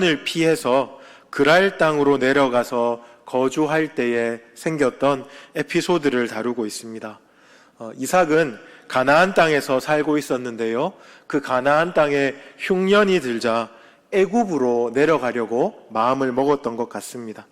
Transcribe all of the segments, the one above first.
을 피해서 그랄 땅으로 내려가서 거주할 때에 생겼던 에피소드를 다루고 있습니다. 이삭은 가나안 땅에서 살고 있었는데요. 그 가나안 땅에 흉년이 들자 애굽으로 내려가려고 마음을 먹었던 것 같습니다.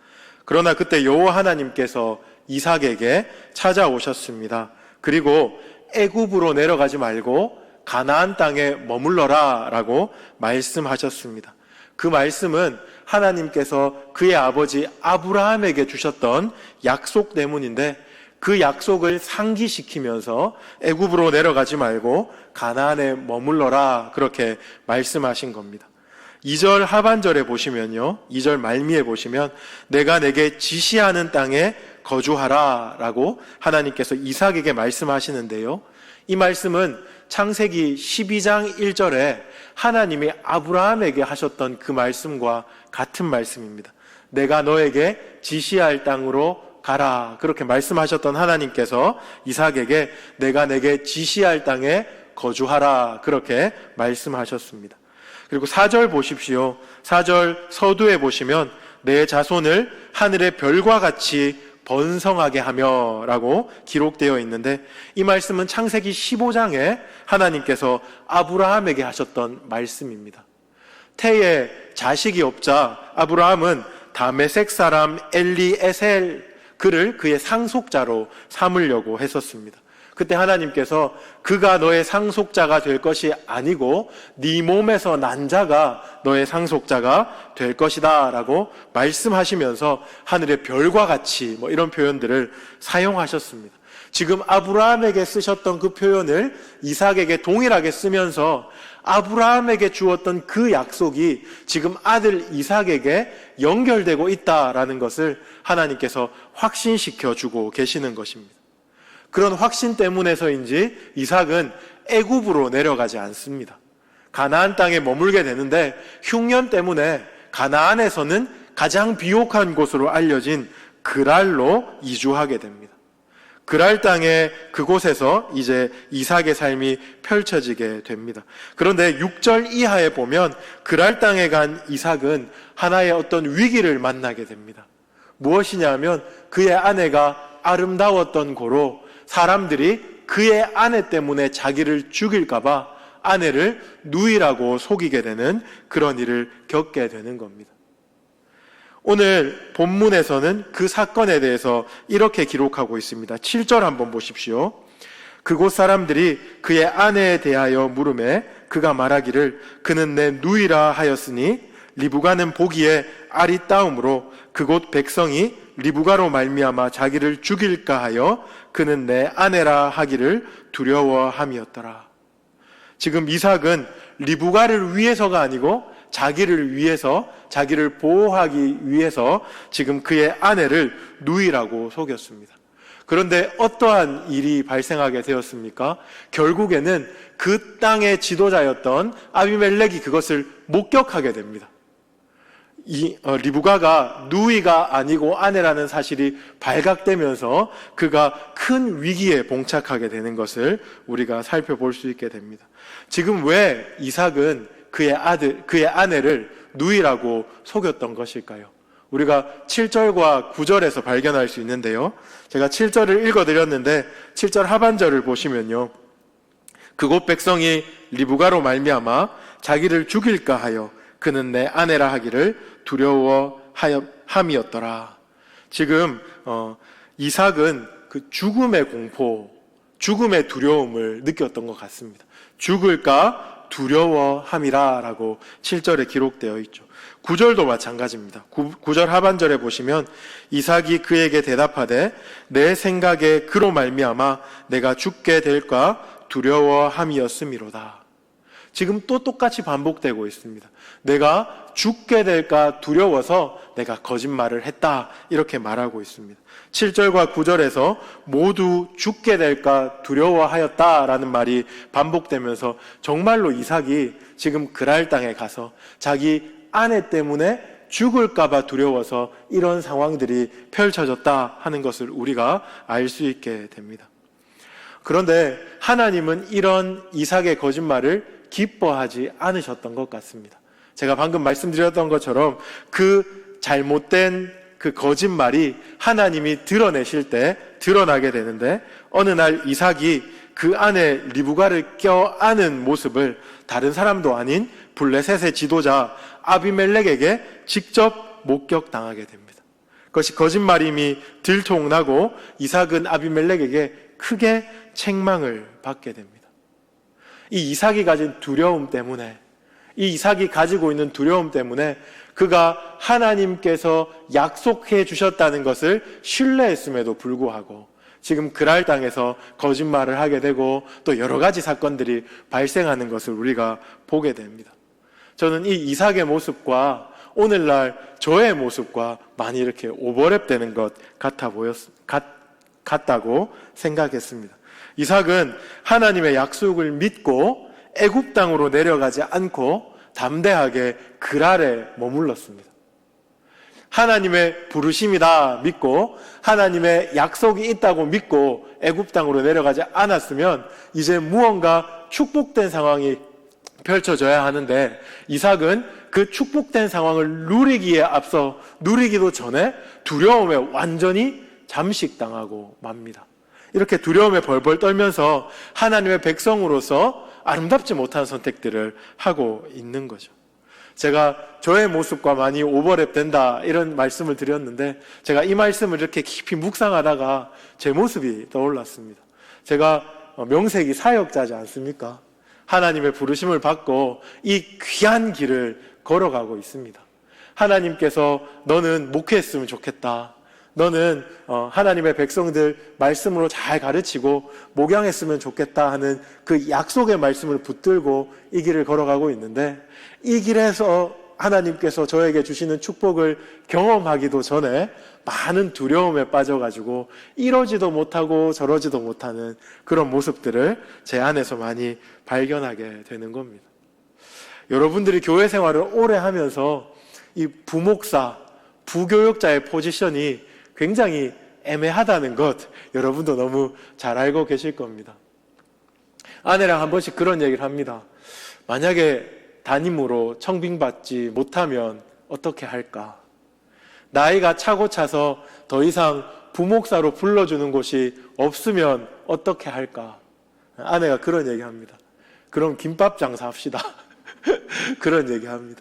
그러나 그때 여호와 하나님께서 이삭에게 찾아오셨습니다. 그리고 애굽으로 내려가지 말고 가나안 땅에 머물러라 라고 말씀하셨습니다. 그 말씀은 하나님께서 그의 아버지 아브라함에게 주셨던 약속 때문인데, 그 약속을 상기시키면서 애굽으로 내려가지 말고 가나안에 머물러라 그렇게 말씀하신 겁니다. 2절 하반절에 보시면요, 2절 말미에 보시면 내가 내게 지시하는 땅에 거주하라 라고 하나님께서 이삭에게 말씀하시는데요, 이 말씀은 창세기 12장 1절에 하나님이 아브라함에게 하셨던 그 말씀과 같은 말씀입니다. 내가 너에게 지시할 땅으로 가라 그렇게 말씀하셨던 하나님께서 이삭에게 내가 내게 지시할 땅에 거주하라 그렇게 말씀하셨습니다. 그리고 4절 보십시오. 4절 서두에 보시면 내 자손을 하늘의 별과 같이 번성하게 하며 라고 기록되어 있는데, 이 말씀은 창세기 15장에 하나님께서 아브라함에게 하셨던 말씀입니다. 태에 자식이 없자 아브라함은 다메섹 사람 엘리에셀 그를 그의 상속자로 삼으려고 했었습니다. 그때 하나님께서 그가 너의 상속자가 될 것이 아니고 네 몸에서 난 자가 너의 상속자가 될 것이다 라고 말씀하시면서 하늘의 별과 같이 이런 표현들을 사용하셨습니다. 지금 아브라함에게 쓰셨던 그 표현을 이삭에게 동일하게 쓰면서 아브라함에게 주었던 그 약속이 지금 아들 이삭에게 연결되고 있다라는 것을 하나님께서 확신시켜 주고 계시는 것입니다. 그런 확신 때문에서인지 이삭은 애굽으로 내려가지 않습니다. 가나안 땅에 머물게 되는데 흉년 때문에 가나안에서는 가장 비옥한 곳으로 알려진 그랄로 이주하게 됩니다. 그랄 땅의 그곳에서 이제 이삭의 삶이 펼쳐지게 됩니다. 그런데 6절 이하에 보면 그랄 땅에 간 이삭은 하나의 어떤 위기를 만나게 됩니다. 무엇이냐면 그의 아내가 아름다웠던 고로 사람들이 그의 아내 때문에 자기를 죽일까봐 아내를 누이라고 속이게 되는 그런 일을 겪게 되는 겁니다. 오늘 본문에서는 그 사건에 대해서 이렇게 기록하고 있습니다. 7절 한번 보십시오. 그곳 사람들이 그의 아내에 대하여 물으매 그가 말하기를 그는 내 누이라 하였으니 리브가는 보기에 아리따움으로 그곳 백성이 리브가로 말미암아 자기를 죽일까 하여 그는 내 아내라 하기를 두려워함이었더라. 지금 이삭은 리브가를 위해서가 아니고 자기를 위해서, 자기를 보호하기 위해서 지금 그의 아내를 누이라고 속였습니다. 그런데 어떠한 일이 발생하게 되었습니까? 결국에는 그 땅의 지도자였던 아비멜렉이 그것을 목격하게 됩니다. 리브가가 누이가 아니고 아내라는 사실이 발각되면서 그가 큰 위기에 봉착하게 되는 것을 우리가 살펴볼 수 있게 됩니다. 지금 왜 이삭은 그의 아내를 누이라고 속였던 것일까요? 우리가 7절과 9절에서 발견할 수 있는데요. 제가 7절을 읽어드렸는데 7절 하반절을 보시면요. 그곳 백성이 리브가로 말미암아 자기를 죽일까 하여 그는 내 아내라 하기를 두려워함이었더라. 지금 이삭은 그 죽음의 공포, 죽음의 두려움을 느꼈던 것 같습니다. 죽을까 두려워함이라 라고 7절에 기록되어 있죠. 9절도 마찬가지입니다. 9절 하반절에 보시면 이삭이 그에게 대답하되 내 생각에 그로 말미암아 내가 죽게 될까 두려워함이었음이로다. 지금 또 똑같이 반복되고 있습니다. 내가 죽게 될까 두려워서 내가 거짓말을 했다 이렇게 말하고 있습니다. 7절과 9절에서 모두 죽게 될까 두려워하였다라는 말이 반복되면서 정말로 이삭이 지금 그랄 땅에 가서 자기 아내 때문에 죽을까봐 두려워서 이런 상황들이 펼쳐졌다 하는 것을 우리가 알 수 있게 됩니다. 그런데 하나님은 이런 이삭의 거짓말을 기뻐하지 않으셨던 것 같습니다. 제가 방금 말씀드렸던 것처럼 그 잘못된 그 거짓말이 하나님이 드러내실 때 드러나게 되는데, 어느 날 이삭이 그 안에 리브가를 껴안은 모습을 다른 사람도 아닌 블레셋의 지도자 아비멜렉에게 직접 목격당하게 됩니다. 그것이 거짓말임이 들통나고 이삭은 아비멜렉에게 크게 책망을 받게 됩니다. 이 이삭이 가진 두려움 때문에, 이 이삭이 가지고 있는 두려움 때문에 그가 하나님께서 약속해 주셨다는 것을 신뢰했음에도 불구하고 지금 그랄 땅에서 거짓말을 하게 되고 또 여러 가지 사건들이 발생하는 것을 우리가 보게 됩니다. 저는 이 이삭의 모습과 오늘날 저의 모습과 많이 이렇게 오버랩되는 것 같다고 생각했습니다. 이삭은 하나님의 약속을 믿고 애굽 땅으로 내려가지 않고 담대하게 그랄에 머물렀습니다. 하나님의 부르심이다 믿고 하나님의 약속이 있다고 믿고 애굽 땅으로 내려가지 않았으면 이제 무언가 축복된 상황이 펼쳐져야 하는데, 이삭은 그 축복된 상황을 누리기에 앞서 누리기도 전에 두려움에 완전히 잠식당하고 맙니다. 이렇게 두려움에 벌벌 떨면서 하나님의 백성으로서 아름답지 못한 선택들을 하고 있는 거죠. 제가 저의 모습과 많이 오버랩 된다 이런 말씀을 드렸는데, 제가 이 말씀을 이렇게 깊이 묵상하다가 제 모습이 떠올랐습니다. 제가 명색이 사역자지 않습니까? 하나님의 부르심을 받고 이 귀한 길을 걸어가고 있습니다. 하나님께서 너는 목회했으면 좋겠다, 너는 하나님의 백성들 말씀으로 잘 가르치고 목양했으면 좋겠다 하는 그 약속의 말씀을 붙들고 이 길을 걸어가고 있는데, 이 길에서 하나님께서 저에게 주시는 축복을 경험하기도 전에 많은 두려움에 빠져가지고 이러지도 못하고 저러지도 못하는 그런 모습들을 제 안에서 많이 발견하게 되는 겁니다. 여러분들이 교회 생활을 오래 하면서 이 부목사, 부교육자의 포지션이 굉장히 애매하다는 것 여러분도 너무 잘 알고 계실 겁니다. 아내랑 한 번씩 그런 얘기를 합니다. 만약에 담임으로 청빙받지 못하면 어떻게 할까? 나이가 차고 차서 더 이상 부목사로 불러주는 곳이 없으면 어떻게 할까? 아내가 그런 얘기합니다. 그럼 김밥 장사합시다. 그런 얘기합니다.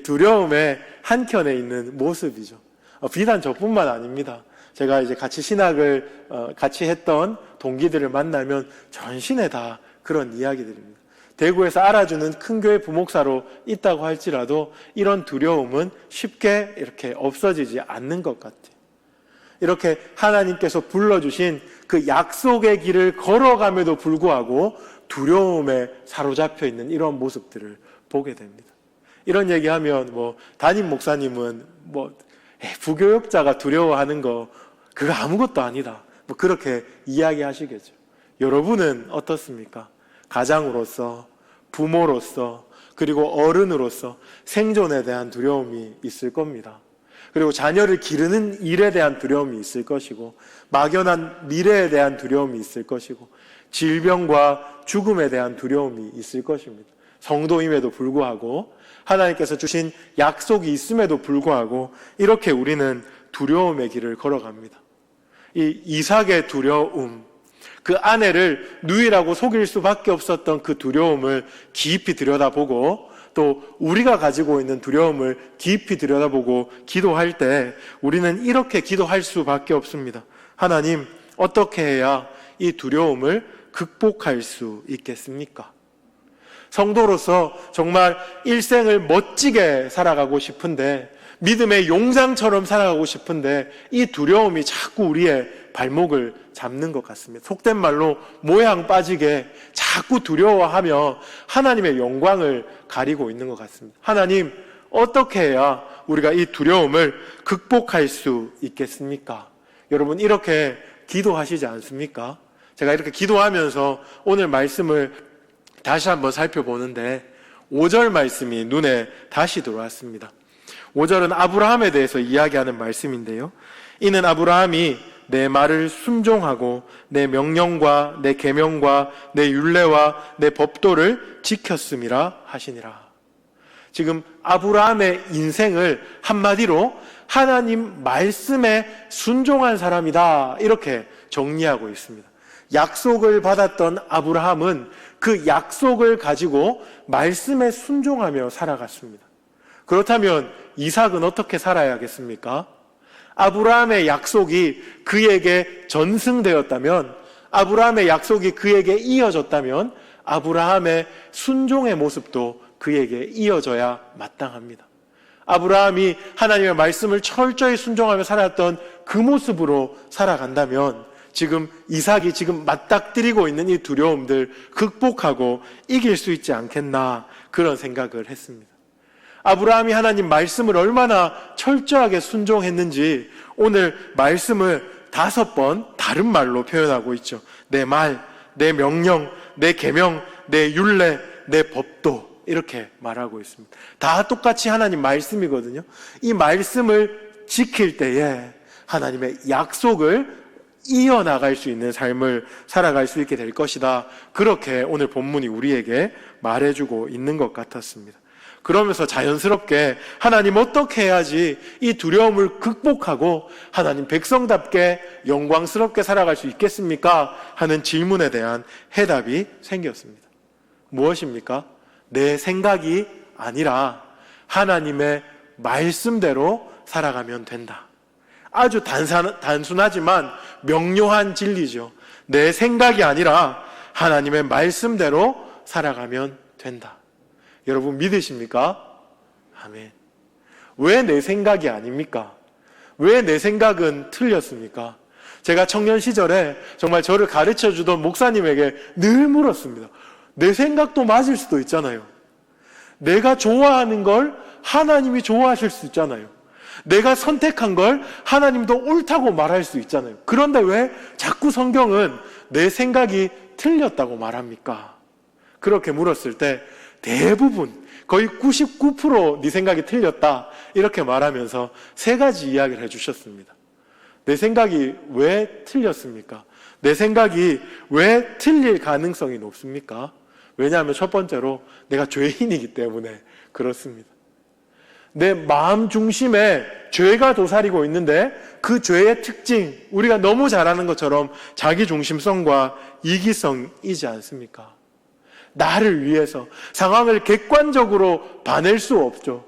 두려움의 한켠에 있는 모습이죠. 비단 저뿐만 아닙니다. 제가 이제 같이 신학을 같이 했던 동기들을 만나면 전신에 다 그런 이야기들입니다. 대구에서 알아주는 큰 교회 부목사로 있다고 할지라도 이런 두려움은 쉽게 이렇게 없어지지 않는 것 같아요. 이렇게 하나님께서 불러주신 그 약속의 길을 걸어감에도 불구하고 두려움에 사로잡혀 있는 이런 모습들을 보게 됩니다. 이런 얘기하면 담임 목사님은 부교육자가 두려워하는 거 그거 아무것도 아니다, 그렇게 이야기하시겠죠. 여러분은 어떻습니까? 가장으로서, 부모로서, 그리고 어른으로서 생존에 대한 두려움이 있을 겁니다. 그리고 자녀를 기르는 일에 대한 두려움이 있을 것이고, 막연한 미래에 대한 두려움이 있을 것이고, 질병과 죽음에 대한 두려움이 있을 것입니다. 성도임에도 불구하고, 하나님께서 주신 약속이 있음에도 불구하고 이렇게 우리는 두려움의 길을 걸어갑니다. 이 이삭의 두려움, 그 아내를 누이라고 속일 수밖에 없었던 그 두려움을 깊이 들여다보고, 또 우리가 가지고 있는 두려움을 깊이 들여다보고 기도할 때 우리는 이렇게 기도할 수밖에 없습니다. 하나님, 어떻게 해야 이 두려움을 극복할 수 있겠습니까? 성도로서 정말 일생을 멋지게 살아가고 싶은데, 믿음의 용장처럼 살아가고 싶은데 이 두려움이 자꾸 우리의 발목을 잡는 것 같습니다. 속된 말로 모양 빠지게 자꾸 두려워하며 하나님의 영광을 가리고 있는 것 같습니다. 하나님, 어떻게 해야 우리가 이 두려움을 극복할 수 있겠습니까? 여러분, 이렇게 기도하시지 않습니까? 제가 이렇게 기도하면서 오늘 말씀을 다시 한번 살펴보는데 5절 말씀이 눈에 다시 들어왔습니다. 5절은 아브라함에 대해서 이야기하는 말씀인데요, 이는 아브라함이 내 말을 순종하고 내 명령과 내 계명과 내 율례와 내 법도를 지켰음이라 하시니라. 지금 아브라함의 인생을 한마디로 하나님 말씀에 순종한 사람이다, 이렇게 정리하고 있습니다. 약속을 받았던 아브라함은 그 약속을 가지고 말씀에 순종하며 살아갔습니다. 그렇다면 이삭은 어떻게 살아야겠습니까? 아브라함의 약속이 그에게 전승되었다면, 아브라함의 약속이 그에게 이어졌다면 아브라함의 순종의 모습도 그에게 이어져야 마땅합니다. 아브라함이 하나님의 말씀을 철저히 순종하며 살았던 그 모습으로 살아간다면 지금 이삭이 지금 맞닥뜨리고 있는 이 두려움들 극복하고 이길 수 있지 않겠나, 그런 생각을 했습니다. 아브라함이 하나님 말씀을 얼마나 철저하게 순종했는지 오늘 말씀을 5번 다른 말로 표현하고 있죠. 내 말, 내 명령, 내 계명, 내 율례, 내 법도, 이렇게 말하고 있습니다. 다 똑같이 하나님 말씀이거든요. 이 말씀을 지킬 때에 하나님의 약속을 이어나갈 수 있는 삶을 살아갈 수 있게 될 것이다, 그렇게 오늘 본문이 우리에게 말해주고 있는 것 같았습니다. 그러면서 자연스럽게 하나님 어떻게 해야지 이 두려움을 극복하고 하나님 백성답게 영광스럽게 살아갈 수 있겠습니까? 하는 질문에 대한 해답이 생겼습니다. 무엇입니까? 내 생각이 아니라 하나님의 말씀대로 살아가면 된다. 아주 단순하지만 명료한 진리죠. 내 생각이 아니라 하나님의 말씀대로 살아가면 된다. 여러분 믿으십니까? 아멘. 왜 내 생각이 아닙니까? 왜 내 생각은 틀렸습니까? 제가 청년 시절에 정말 저를 가르쳐 주던 목사님에게 늘 물었습니다. 내 생각도 맞을 수도 있잖아요. 내가 좋아하는 걸 하나님이 좋아하실 수 있잖아요. 내가 선택한 걸 하나님도 옳다고 말할 수 있잖아요. 그런데 왜 자꾸 성경은 내 생각이 틀렸다고 말합니까? 그렇게 물었을 때 대부분 거의 99% 네 생각이 틀렸다, 이렇게 말하면서 3가지 이야기를 해주셨습니다. 내 생각이 왜 틀렸습니까? 내 생각이 왜 틀릴 가능성이 높습니까? 왜냐하면 첫 번째로 내가 죄인이기 때문에 그렇습니다. 내 마음 중심에 죄가 도사리고 있는데 그 죄의 특징, 우리가 너무 잘 아는 것처럼 자기중심성과 이기성이지 않습니까? 나를 위해서 상황을 객관적으로 봐낼 수 없죠.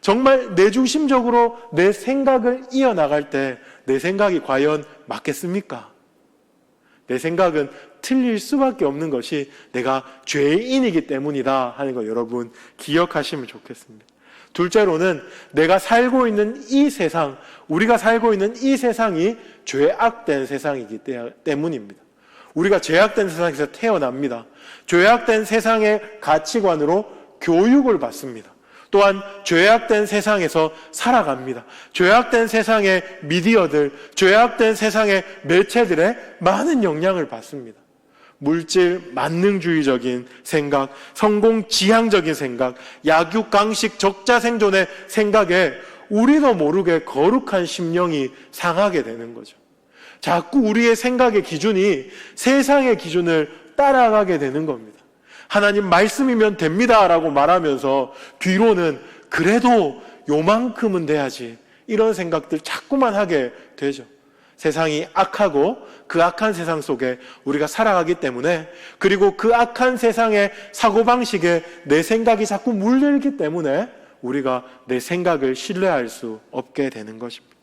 정말 내중심적으로 내 생각을 이어나갈 때 내 생각이 과연 맞겠습니까? 내 생각은 틀릴 수밖에 없는 것이 내가 죄인이기 때문이다 하는 거 여러분 기억하시면 좋겠습니다. 둘째로는 내가 살고 있는 이 세상, 우리가 살고 있는 이 세상이 죄악된 세상이기 때문입니다. 우리가 죄악된 세상에서 태어납니다. 죄악된 세상의 가치관으로 교육을 받습니다. 또한 죄악된 세상에서 살아갑니다. 죄악된 세상의 미디어들, 죄악된 세상의 매체들의 많은 영향을 받습니다. 물질 만능주의적인 생각, 성공 지향적인 생각, 약육강식 적자생존의 생각에 우리도 모르게 거룩한 심령이 상하게 되는 거죠. 자꾸 우리의 생각의 기준이 세상의 기준을 따라가게 되는 겁니다. 하나님 말씀이면 됩니다 라고 말하면서 뒤로는 그래도 요만큼은 돼야지, 이런 생각들 자꾸만 하게 되죠. 세상이 악하고 그 악한 세상 속에 우리가 살아가기 때문에, 그리고 그 악한 세상의 사고방식에 내 생각이 자꾸 물들기 때문에 우리가 내 생각을 신뢰할 수 없게 되는 것입니다.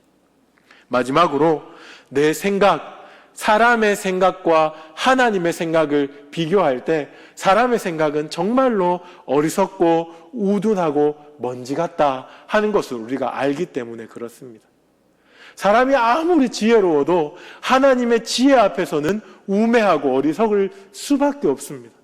마지막으로 내 생각, 사람의 생각과 하나님의 생각을 비교할 때 사람의 생각은 정말로 어리석고 우둔하고 먼지 같다 하는 것을 우리가 알기 때문에 그렇습니다. 사람이 아무리 지혜로워도 하나님의 지혜 앞에서는 우매하고 어리석을 수밖에 없습니다.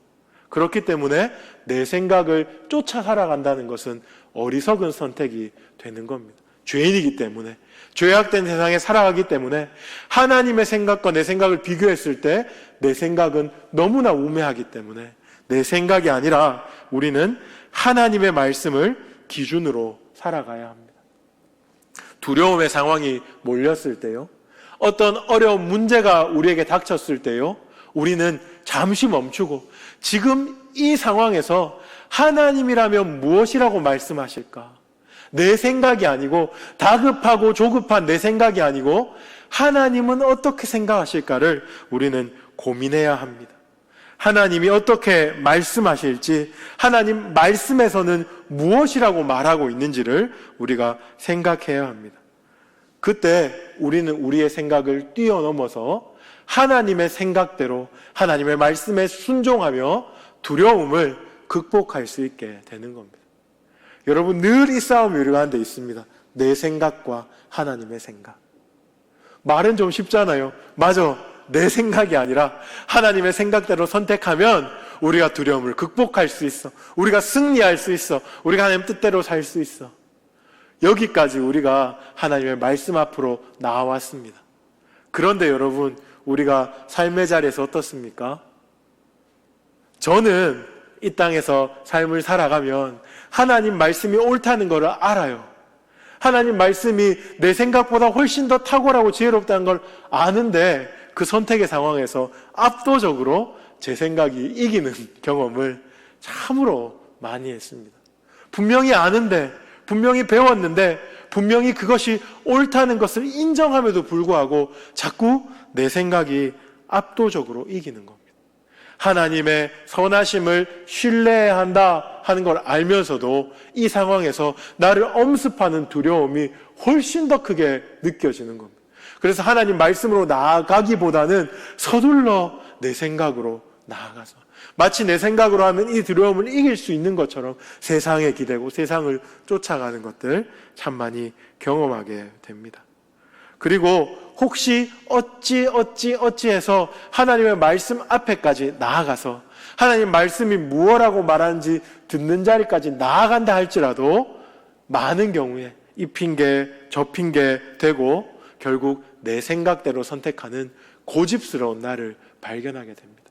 그렇기 때문에 내 생각을 쫓아 살아간다는 것은 어리석은 선택이 되는 겁니다. 죄인이기 때문에, 죄악된 세상에 살아가기 때문에 하나님의 생각과 내 생각을 비교했을 때 내 생각은 너무나 우매하기 때문에 내 생각이 아니라 우리는 하나님의 말씀을 기준으로 살아가야 합니다. 두려움의 상황이 몰렸을 때요, 어떤 어려운 문제가 우리에게 닥쳤을 때요, 우리는 잠시 멈추고 지금 이 상황에서 하나님이라면 무엇이라고 말씀하실까? 내 생각이 아니고, 다급하고 조급한 내 생각이 아니고 하나님은 어떻게 생각하실까를 우리는 고민해야 합니다. 하나님이 어떻게 말씀하실지, 하나님 말씀에서는 무엇이라고 말하고 있는지를 우리가 생각해야 합니다. 그때 우리는 우리의 생각을 뛰어넘어서 하나님의 생각대로 하나님의 말씀에 순종하며 두려움을 극복할 수 있게 되는 겁니다. 여러분, 늘 이 싸움이 우리 가운데 있습니다. 내 생각과 하나님의 생각. 말은 좀 쉽잖아요. 맞아, 내 생각이 아니라 하나님의 생각대로 선택하면 우리가 두려움을 극복할 수 있어. 우리가 승리할 수 있어. 우리가 하나님 뜻대로 살 수 있어. 여기까지 우리가 하나님의 말씀 앞으로 나와왔습니다. 그런데 여러분, 우리가 삶의 자리에서 어떻습니까? 저는 이 땅에서 삶을 살아가면 하나님 말씀이 옳다는 것을 알아요. 하나님 말씀이 내 생각보다 훨씬 더 탁월하고 지혜롭다는 걸 아는데 그 선택의 상황에서 압도적으로 제 생각이 이기는 경험을 참으로 많이 했습니다. 분명히 아는데, 분명히 배웠는데, 분명히 그것이 옳다는 것을 인정함에도 불구하고 자꾸 내 생각이 압도적으로 이기는 겁니다. 하나님의 선하심을 신뢰해야 한다 하는 걸 알면서도 이 상황에서 나를 엄습하는 두려움이 훨씬 더 크게 느껴지는 겁니다. 그래서 하나님 말씀으로 나아가기보다는 서둘러 내 생각으로 나아가서 마치 내 생각으로 하면 이 두려움을 이길 수 있는 것처럼 세상에 기대고 세상을 쫓아가는 것들 참 많이 경험하게 됩니다. 그리고 혹시 어찌해서 하나님의 말씀 앞에까지 나아가서 하나님 말씀이 무엇라고 말하는지 듣는 자리까지 나아간다 할지라도 많은 경우에 이 핑계 저 핑계 되고 결국 내 생각대로 선택하는 고집스러운 나를 발견하게 됩니다.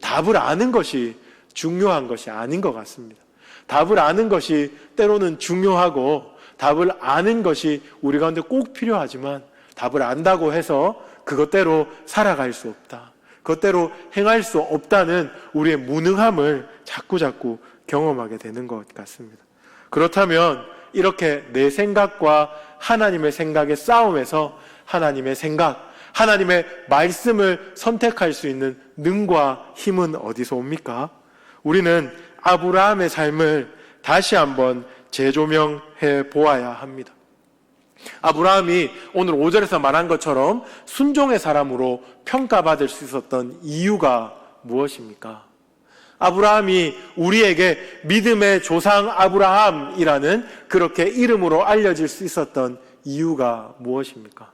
답을 아는 것이 중요한 것이 아닌 것 같습니다. 답을 아는 것이 때로는 중요하고 답을 아는 것이 우리 가운데 꼭 필요하지만 답을 안다고 해서 그것대로 살아갈 수 없다. 그것대로 행할 수 없다는 우리의 무능함을 자꾸 경험하게 되는 것 같습니다. 그렇다면 이렇게 내 생각과 하나님의 생각의 싸움에서 하나님의 생각, 하나님의 말씀을 선택할 수 있는 능과 힘은 어디서 옵니까? 우리는 아브라함의 삶을 다시 한번 재조명해 보아야 합니다. 아브라함이 오늘 5절에서 말한 것처럼 순종의 사람으로 평가받을 수 있었던 이유가 무엇입니까? 아브라함이 우리에게 믿음의 조상 아브라함이라는 그렇게 이름으로 알려질 수 있었던 이유가 무엇입니까?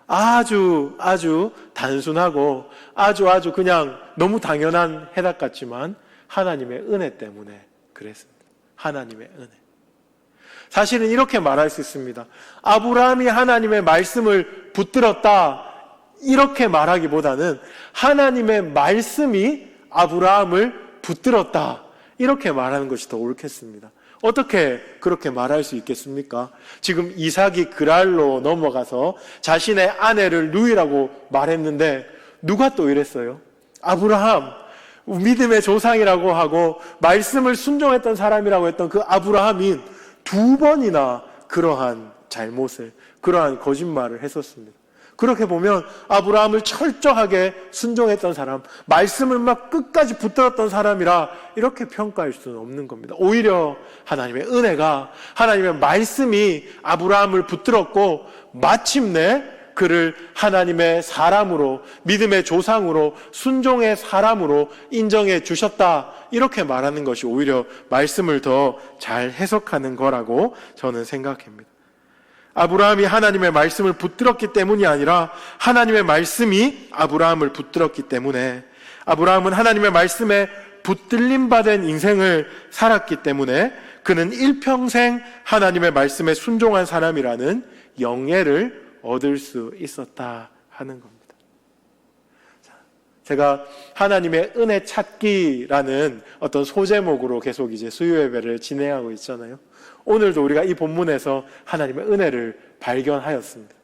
아주 단순하고 아주 그냥 너무 당연한 해답 같지만 하나님의 은혜 때문에 그랬습니다. 하나님의 은혜. 사실은 이렇게 말할 수 있습니다. 아브라함이 하나님의 말씀을 붙들었다 이렇게 말하기보다는 하나님의 말씀이 아브라함을 붙들었다 이렇게 말하는 것이 더 옳겠습니다. 어떻게 그렇게 말할 수 있겠습니까? 지금 이삭이 그랄로 넘어가서 자신의 아내를 누이라고 말했는데 누가 또 이랬어요? 아브라함, 믿음의 조상이라고 하고 말씀을 순종했던 사람이라고 했던 그 아브라함이 2번이나 그러한 잘못을, 그러한 거짓말을 했었습니다. 그렇게 보면 아브라함을 철저하게 순종했던 사람, 말씀을 막 끝까지 붙들었던 사람이라 이렇게 평가할 수는 없는 겁니다. 오히려 하나님의 은혜가, 하나님의 말씀이 아브라함을 붙들었고 마침내 그를 하나님의 사람으로, 믿음의 조상으로, 순종의 사람으로 인정해 주셨다 이렇게 말하는 것이 오히려 말씀을 더 잘 해석하는 거라고 저는 생각합니다. 아브라함이 하나님의 말씀을 붙들었기 때문이 아니라 하나님의 말씀이 아브라함을 붙들었기 때문에, 아브라함은 하나님의 말씀에 붙들림받은 인생을 살았기 때문에 그는 일평생 하나님의 말씀에 순종한 사람이라는 영예를 얻을 수 있었다 하는 겁니다. 제가 하나님의 은혜 찾기라는 어떤 소제목으로 계속 이제 수요 예배를 진행하고 있잖아요. 오늘도 우리가 이 본문에서 하나님의 은혜를 발견하였습니다.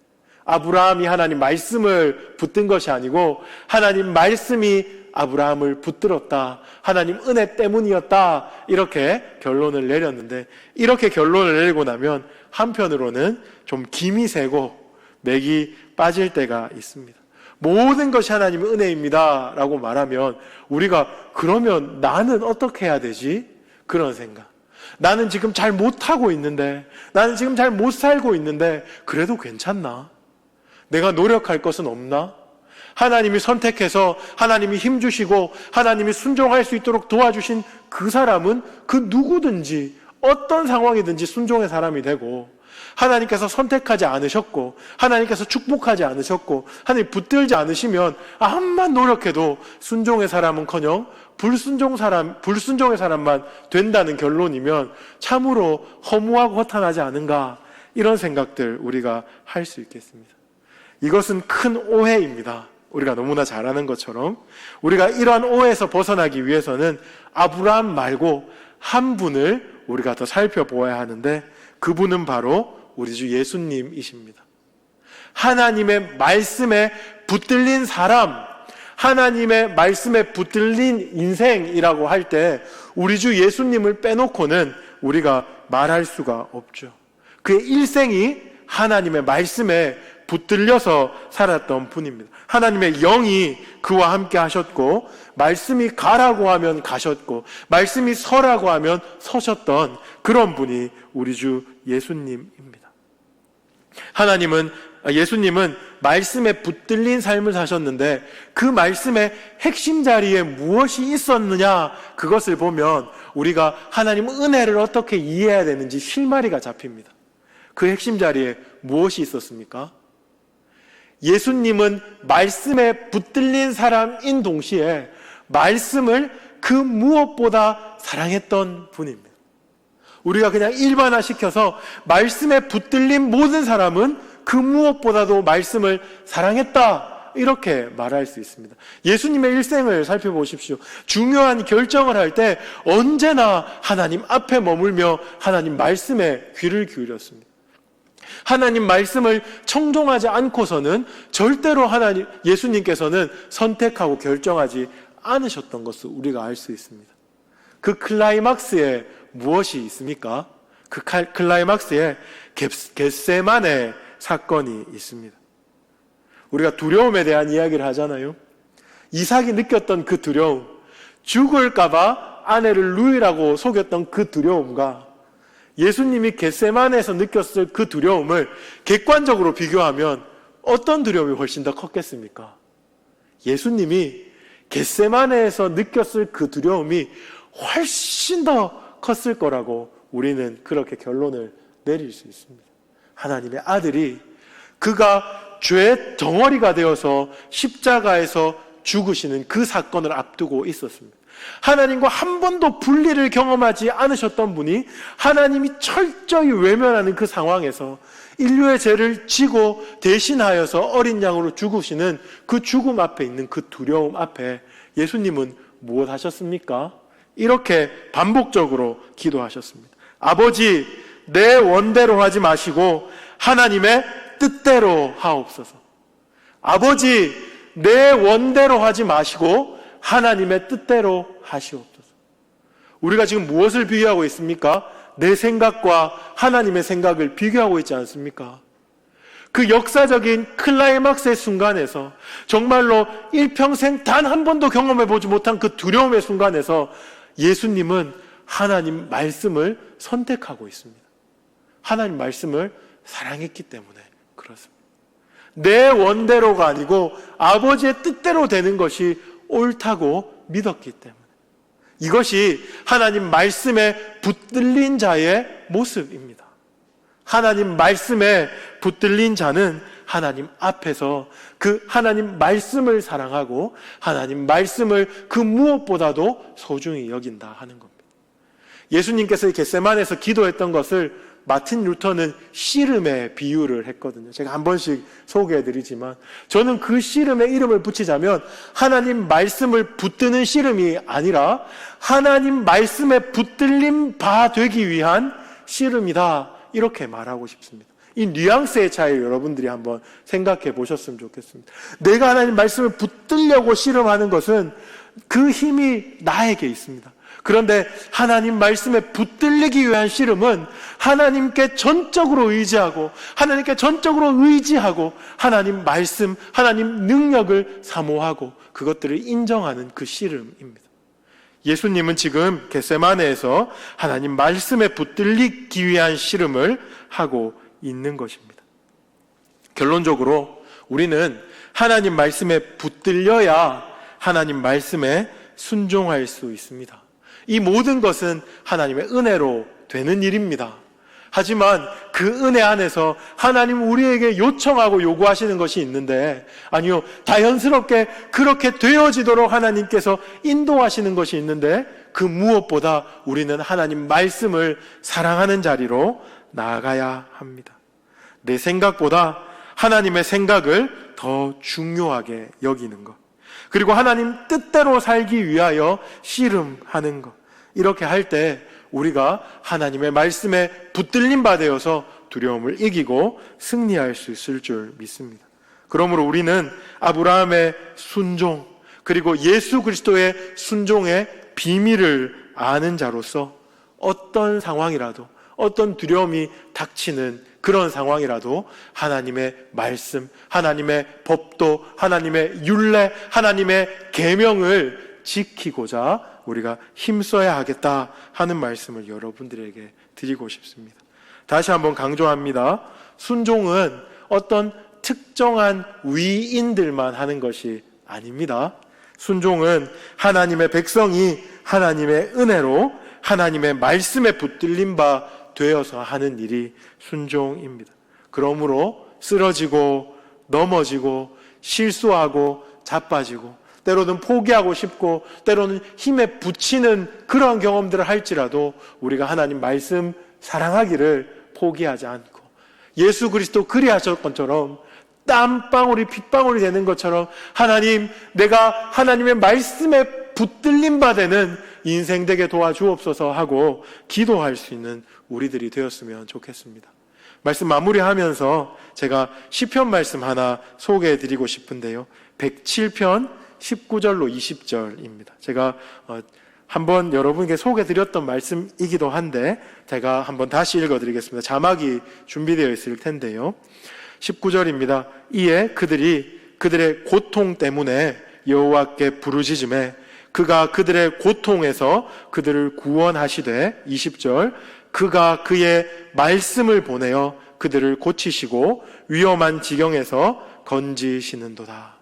아브라함이 하나님 말씀을 붙든 것이 아니고 하나님 말씀이 아브라함을 붙들었다. 하나님 은혜 때문이었다. 이렇게 결론을 내렸는데, 이렇게 결론을 내리고 나면 한편으로는 좀 김이 새고 맥이 빠질 때가 있습니다. 모든 것이 하나님의 은혜입니다 라고 말하면 우리가 그러면 나는 어떻게 해야 되지? 그런 생각. 나는 지금 잘 못하고 있는데, 나는 지금 잘 못 살고 있는데 그래도 괜찮나? 내가 노력할 것은 없나? 하나님이 선택해서 하나님이 힘주시고 하나님이 순종할 수 있도록 도와주신 그 사람은 그 누구든지 어떤 상황이든지 순종의 사람이 되고, 하나님께서 선택하지 않으셨고 하나님께서 축복하지 않으셨고 하나님 붙들지 않으시면 암만 노력해도 순종의 사람은커녕 불순종의 사람만 된다는 결론이면 참으로 허무하고 허탄하지 않은가, 이런 생각들 우리가 할 수 있겠습니다. 이것은 큰 오해입니다. 우리가 너무나 잘 아는 것처럼 우리가 이러한 오해에서 벗어나기 위해서는 아브라함 말고 한 분을 우리가 더 살펴보아야 하는데, 그분은 바로 우리 주 예수님이십니다. 하나님의 말씀에 붙들린 사람, 하나님의 말씀에 붙들린 인생이라고 할 때 우리 주 예수님을 빼놓고는 우리가 말할 수가 없죠. 그의 일생이 하나님의 말씀에 붙들려서 살았던 분입니다. 하나님의 영이 그와 함께 하셨고, 말씀이 가라고 하면 가셨고, 말씀이 서라고 하면 서셨던 그런 분이 우리 주 예수님입니다. 예수님은 말씀에 붙들린 삶을 사셨는데, 그 말씀의 핵심 자리에 무엇이 있었느냐, 그것을 보면 우리가 하나님 은혜를 어떻게 이해해야 되는지 실마리가 잡힙니다. 그 핵심 자리에 무엇이 있었습니까? 예수님은 말씀에 붙들린 사람인 동시에 말씀을 그 무엇보다 사랑했던 분입니다. 우리가 그냥 일반화시켜서 말씀에 붙들린 모든 사람은 그 무엇보다도 말씀을 사랑했다, 이렇게 말할 수 있습니다. 예수님의 일생을 살펴보십시오. 중요한 결정을 할 때 언제나 하나님 앞에 머물며 하나님 말씀에 귀를 기울였습니다. 하나님 말씀을 청종하지 않고서는 절대로 예수님께서는 선택하고 결정하지 않으셨던 것을 우리가 알 수 있습니다. 그 클라이막스에 무엇이 있습니까? 그 클라이막스에 겟세마네 사건이 있습니다. 우리가 두려움에 대한 이야기를 하잖아요. 이삭이 느꼈던 그 두려움, 죽을까봐 아내를 루이라고 속였던 그 두려움과 예수님이 겟세마네에서 느꼈을 그 두려움을 객관적으로 비교하면 어떤 두려움이 훨씬 더 컸겠습니까? 예수님이 겟세마네에서 느꼈을 그 두려움이 훨씬 더 컸을 거라고 우리는 그렇게 결론을 내릴 수 있습니다. 하나님의 아들이 그가 죄의 덩어리가 되어서 십자가에서 죽으시는 그 사건을 앞두고 있었습니다. 하나님과 한 번도 분리를 경험하지 않으셨던 분이 하나님이 철저히 외면하는 그 상황에서 인류의 죄를 지고 대신하여서 어린 양으로 죽으시는 그 죽음 앞에 있는 그 두려움 앞에 예수님은 무엇 하셨습니까? 이렇게 반복적으로 기도하셨습니다. 아버지, 내 원대로 하지 마시고 하나님의 뜻대로 하옵소서. 아버지, 내 원대로 하지 마시고 하나님의 뜻대로 하시옵소서. 우리가 지금 무엇을 비교하고 있습니까? 내 생각과 하나님의 생각을 비교하고 있지 않습니까? 그 역사적인 클라이막스의 순간에서, 정말로 일평생 단 한 번도 경험해보지 못한 그 두려움의 순간에서 예수님은 하나님 말씀을 선택하고 있습니다. 하나님 말씀을 사랑했기 때문에 그렇습니다. 내 원대로가 아니고 아버지의 뜻대로 되는 것이 옳다고 믿었기 때문에, 이것이 하나님 말씀에 붙들린 자의 모습입니다. 하나님 말씀에 붙들린 자는 하나님 앞에서 그 하나님 말씀을 사랑하고 하나님 말씀을 그 무엇보다도 소중히 여긴다 하는 겁니다. 예수님께서 겟세마네에서 기도했던 것을 마틴 루터는 씨름에 비유를 했거든요. 제가 한 번씩 소개해드리지만, 저는 그 씨름에 이름을 붙이자면 하나님 말씀을 붙드는 씨름이 아니라 하나님 말씀에 붙들림 바 되기 위한 씨름이다, 이렇게 말하고 싶습니다. 이 뉘앙스의 차이를 여러분들이 한번 생각해 보셨으면 좋겠습니다. 내가 하나님 말씀을 붙들려고 씨름하는 것은 그 힘이 나에게 있습니다. 그런데 하나님 말씀에 붙들리기 위한 씨름은 하나님께 전적으로 의지하고 하나님께 전적으로 의지하고 하나님 말씀, 하나님 능력을 사모하고 그것들을 인정하는 그 씨름입니다. 예수님은 지금 겟세마네에서 하나님 말씀에 붙들리기 위한 씨름을 하고 있는 것입니다. 결론적으로 우리는 하나님 말씀에 붙들려야 하나님 말씀에 순종할 수 있습니다. 이 모든 것은 하나님의 은혜로 되는 일입니다. 하지만 그 은혜 안에서 하나님 우리에게 요청하고 요구하시는 것이 있는데, 아니요, 자연스럽게 그렇게 되어지도록 하나님께서 인도하시는 것이 있는데, 그 무엇보다 우리는 하나님 말씀을 사랑하는 자리로 나아가야 합니다. 내 생각보다 하나님의 생각을 더 중요하게 여기는 것, 그리고 하나님 뜻대로 살기 위하여 씨름하는 것, 이렇게 할 때 우리가 하나님의 말씀에 붙들림 바 되어서 두려움을 이기고 승리할 수 있을 줄 믿습니다. 그러므로 우리는 아브라함의 순종, 그리고 예수 그리스도의 순종의 비밀을 아는 자로서 어떤 상황이라도, 어떤 두려움이 닥치는 그런 상황이라도 하나님의 말씀, 하나님의 법도, 하나님의 율례, 하나님의 계명을 지키고자 우리가 힘써야 하겠다 하는 말씀을 여러분들에게 드리고 싶습니다. 다시 한번 강조합니다. 순종은 어떤 특정한 위인들만 하는 것이 아닙니다. 순종은 하나님의 백성이 하나님의 은혜로 하나님의 말씀에 붙들린 바 되어서 하는 일이 순종입니다. 그러므로 쓰러지고 넘어지고 실수하고 자빠지고 때로는 포기하고 싶고 때로는 힘에 부치는 그러한 경험들을 할지라도 우리가 하나님 말씀 사랑하기를 포기하지 않고 예수 그리스도 그리하셨던 것처럼 땀방울이 핏방울이 되는 것처럼 하나님, 내가 하나님의 말씀에 붙들림 바 되는 인생 되게 도와주옵소서 하고 기도할 수 있는 우리들이 되었으면 좋겠습니다. 말씀 마무리하면서 제가 시편 말씀 하나 소개해 드리고 싶은데요, 107편 19절로 20절입니다. 제가 한번 여러분에게 소개해 드렸던 말씀이기도 한데 제가 한번 다시 읽어 드리겠습니다. 자막이 준비되어 있을 텐데요, 19절입니다. 이에 그들이 그들의 고통 때문에 여호와께 부르짖음에 그가 그들의 고통에서 그들을 구원하시되, 20절, 그가 그의 말씀을 보내어 그들을 고치시고 위험한 지경에서 건지시는도다.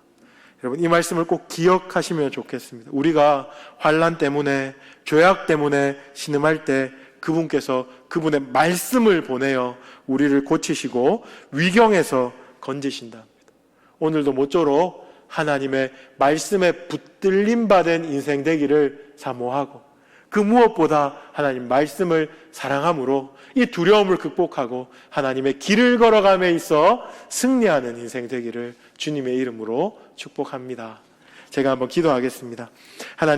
여러분, 이 말씀을 꼭 기억하시면 좋겠습니다. 우리가 환난 때문에, 죄악 때문에 신음할 때 그분께서 그분의 말씀을 보내어 우리를 고치시고 위경에서 건지신답니다. 오늘도 모쪼록 하나님의 말씀에 붙들림 받은 인생 되기를 사모하고 그 무엇보다 하나님 말씀을 사랑함으로 이 두려움을 극복하고 하나님의 길을 걸어감에 있어 승리하는 인생 되기를 주님의 이름으로 축복합니다. 제가 한번 기도하겠습니다. 하나님